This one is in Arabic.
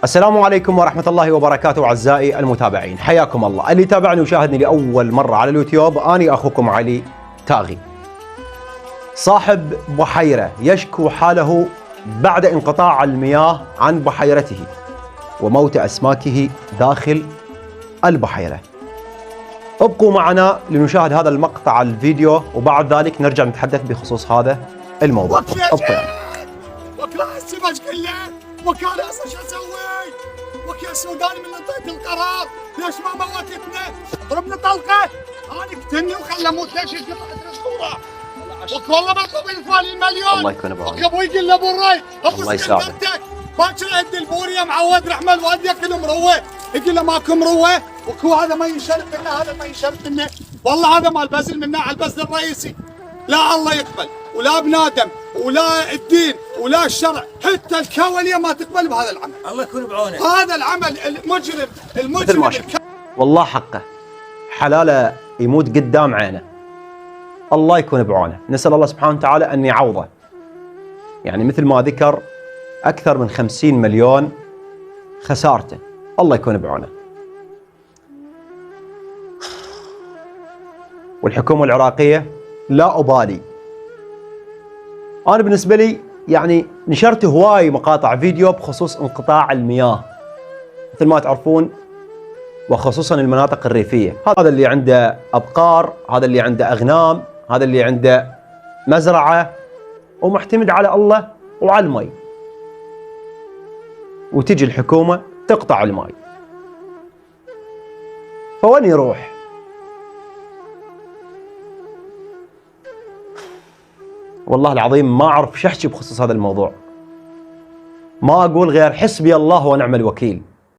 السلام عليكم ورحمة الله وبركاته أعزائي المتابعين، حياكم الله. اللي يتابعني وشاهدني لأول مرة على اليوتيوب، أنا أخوكم علي تاغي. صاحب بحيرة يشكو حاله بعد انقطاع المياه عن بحيرته وموت أسماكه داخل البحيرة. ابقوا معنا لنشاهد هذا المقطع الفيديو وبعد ذلك نرجع نتحدث بخصوص هذا الموضوع. ابقوا. وكلاء السمك كله وكالة اصلا شو اسوي؟ وكيل السوداني من انطيت القرار، ليش ما موتتنا؟ ضربنا طلقه، انا اقتلني وخلى اموت، ليش قطعت الاسطوره؟ والله مطلوب 80 مليون. الله يكون بعونك. ابوي يقول له ابو الري ابو الله يساعدك. باكر عند البوريه معود رحمه الواد ياكل مروه، يقول له ماكو مروه، وكو هذا ما ينشرب منا، هذا ما ينشرب منا، والله هذا مال بذل منا على البذل الرئيسي. لا الله يقبل ولا ابن ادم ولا الدين ولا الشرع، حتى الكوليه ما تقبل بهذا العمل. الله يكون بعونه. هذا العمل مثل ما شاء والله حقه حلاله يموت قدام عينه. الله يكون بعونه. نسأل الله سبحانه وتعالى أن يعوضه. يعني مثل ما ذكر أكثر من 50 مليون خسارته. الله يكون بعونه. والحكومة العراقية لا أبالي. أنا بالنسبة لي يعني نشرت هواي مقاطع فيديو بخصوص انقطاع المياه مثل ما تعرفون، وخصوصا المناطق الريفية. هذا اللي عنده أبقار، هذا اللي عنده أغنام، هذا اللي عنده مزرعة ومعتمد على الله وعلى المي، وتجي الحكومة تقطع المي، فوين يروح؟ والله العظيم ما أعرف شو أحكي بخصوص هذا الموضوع. ما أقول غير حسبي الله ونعم الوكيل.